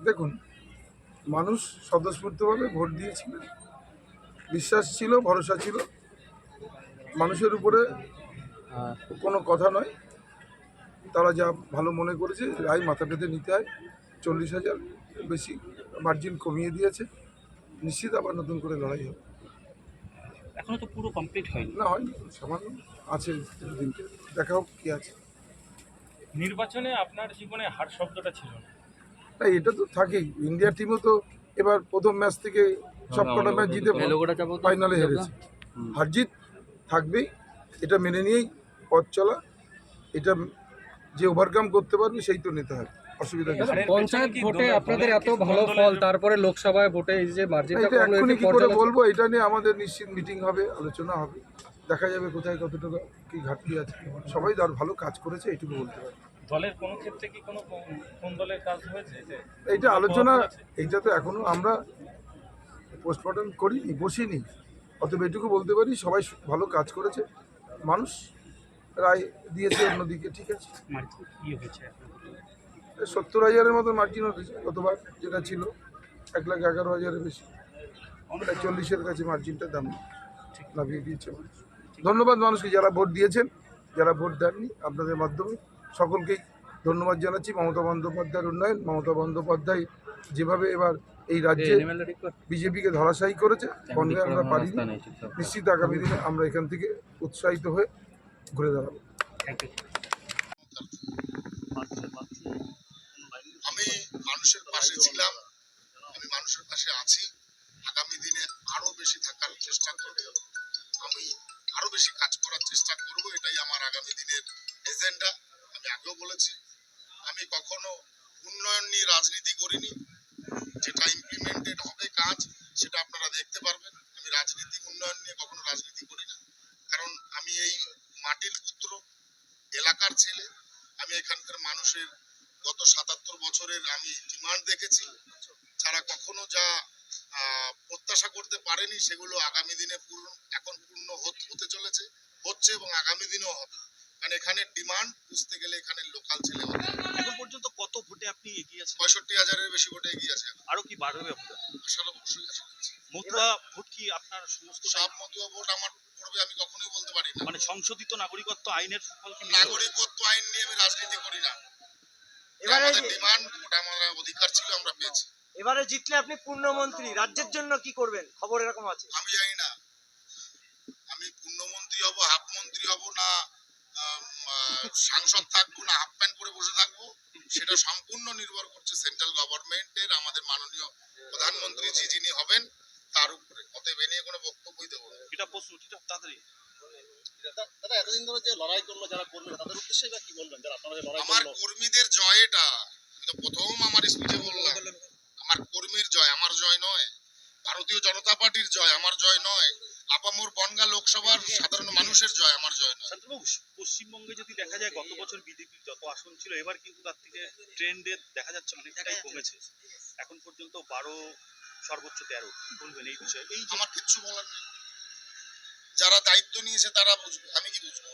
দেখুন, মানুষ স্বতঃস্ফূর্তভাবে ভোট দিয়েছিল, বিশ্বাস ছিল, ভরসা ছিল, মানুষের উপরে কোনো কথা নয়। তারা যা ভালো মনে করেছে রায় মাথা পেতে নিতে হয়। 40,000 বেশি মার্জিন কমিয়ে দিয়েছে, নিশ্চিত আবার নতুন করে লড়াই হবে। এখনো তো পুরো কমপ্লিট হয়নি। না হয় সামান্য আছে, দিন দেখা হোক কি আছে। নির্বাচনে আপনার জীবনে হার শব্দটা ছিল না। না, এটা তো থাকেই। ইন্ডিয়া টিমও তো এবার প্রথম ম্যাচ থেকে সবকটা ম্যাচ জিতে ফাইনালে হেরেছে। হার জিত থাকবেই, এটা মেনে নিয়েই পথ চলা। এটা যে ওভারকাম করতে পারবে সেই তো নিতে হবে, অসুবিধা কিছু নেই। পঞ্চায়েত ভোটে আপনাদের এত ভালো ফল, তারপরে লোকসভায় ভোটে এই যে মার্জিনটা এটা কমলো, এক্ষুনি এতে কি করে পর্যালোচনা- বলবো? এটা নিয়ে আমাদের নিশ্চিত মিটিং হবে, আলোচনা হবে, দেখা যাবে কোথায় কতটুকু কি ঘাটতি আছে। সবাই তার ভালো কাজ করেছে, এইটুকু বলতে পারি। দলের কোনো ক্ষেত্রে কি কোন দলের কাজ হয়েছে যে এইটা আলোচনা, এইটা তো এখনো আমরা পোস্টমর্টম করিনি, বসিনি। অতএব এটুকু বলতে পারি সবাই ভালো কাজ করেছে, মানুষ রায় দিয়েছে অন্যদিকে, ঠিক আছে। মার্জিন কি হয়েছে? 70,000-এর মতো মার্জিন উঠেছে গতবার, যেটা ছিল 1,11,000-এর বেশি। 40-এর কাছে মার্জিনটা দাম নামিয়ে দিয়েছে মানুষ। ধন্যবাদ মানুষকে যারা ভোট দিয়েছেন, যারা ভোট দেননি, আপনাদের মাধ্যমে সকলকেই ধন্যবাদ জানাচ্ছি। মমতা বন্দ্যোপাধ্যায়ের উন্নয়ন, মমতা বন্দ্যোপাধ্যায় যেভাবে এবার এই রাজ্যে বিজেপিকে ধরাশায়ী করেছে, বন্ধে আমরা পারিনি। নিশ্চিত আগামী দিনে আমরা এখান থেকে উৎসাহিত হয়ে ঘুরে দাঁড়াবো। Thank you. আমি মানুষের পাশে ছিলাম, আমি মানুষের পাশে আছি, আগামী দিনে আরো বেশি থাকার চেষ্টা করব, আমি আরো বেশি কাজ করার চেষ্টা করব, এটাই আমার আগামী দিনের এজেন্ডা। আমি আগেও বলেছি, আমি কখনো উন্নয়ন নিয়ে রাজনীতি করিনি, যেটা ইমপ্লিমেন্টেড হবে কাজ সেটা আপনারা দেখতে পারবেন। আমি রাজনীতি উন্নয়ন নিয়ে কখনো রাজনীতি করি না, কারণ আমি এই মাটির পুত্র, এলাকার ছেলে। আমি এখানকার মানুষের গত 77 বছরের আমি ডিমান্ড দেখেছি, যারা কখনো যা প্রত্যাশা করতে পারেনি সেগুলো আগামী দিনে এখন পূর্ণ হতে চলেছে, হচ্ছে এবং আগামী দিনেও হবে। কারণ এখানে ডিমান্ড বুঝতে গেলে এখানে লোকাল ছেলে হবে। এখন পর্যন্ত কত ভোটে আপনি এগিয়ে আছেন? 65,000-এর বেশি ভোটে এগিয়ে আছে। আরো কি বাড়বে ভোট? আসলে অবশ্যই আছে। মতুয়া ভোট কি আপনার সমস্ত সব মতুয়া ভোট আমার পড়বে আমি কখনোই বলতে পারি না। মানে সংশোধিত নাগরিকত্ব আইনের সুফল কি? নাগরিকত্ব আইন নিয়ে আমি রাজনীতি করি না, আমাদের ডিমান্ড, ওটা আমার অধিকার ছিল, আমরা পেয়েছি। এবারে জিতলে আপনি পূর্ণমন্ত্রী, রাজ্যের জন্য কি করবেন খবর এরকম আছে? আমি জানি না আমি পূর্ণমন্ত্রী হব, হাফ মন্ত্রী হব, না সাংসদ থাকবো, না হাফ প্যান্ট পরে বসে থাকবো, সেটা সম্পূর্ণ নির্ভর করছে সেন্ট্রাল গভর্নমেন্টের, আমাদের মাননীয় প্রধানমন্ত্রী যিনি হবেন তার উপরে। অতএব এ নিয়ে কোনো বক্তব্যই দেবো না। এটা প্রশ্ন, এটা তাড়াতাড়ি। দাদা এতদিন ধরে যে লড়াই করলো যারা কর্মীরা, তাদের উদ্দেশ্যে কি বলবেন? যারা আপনারা লড়াই আমার করলো, কর্মীদের জয়, এটা আমি তো প্রথম আমার স্পিচে বললাম, আমার কর্মীর জয়, আমার জয় নয়। ভারতীয় জনতা পার্টির জয়, আমার জয় নয়। আপামর বনগাঁ লোকসভার সাধারণ মানুষের জয়, আমার জয় নয়। শান্তবাবু, পশ্চিমবঙ্গে যদি দেখা যায় গত বছর বিজেপির যত আসন ছিল, এবার কিন্তু তার থেকে ট্রেন্ডে দেখা যাচ্ছে অনেকটাই কমেছে। এখন পর্যন্ত 12, সর্বোচ্চ 13। কি বলবেন এই বিষয়ে? এই আমার কিচ্ছু বলার নেই, যারা দায়িত্ব নিয়েছে তারা বুঝবে, আমি কি বুঝবো?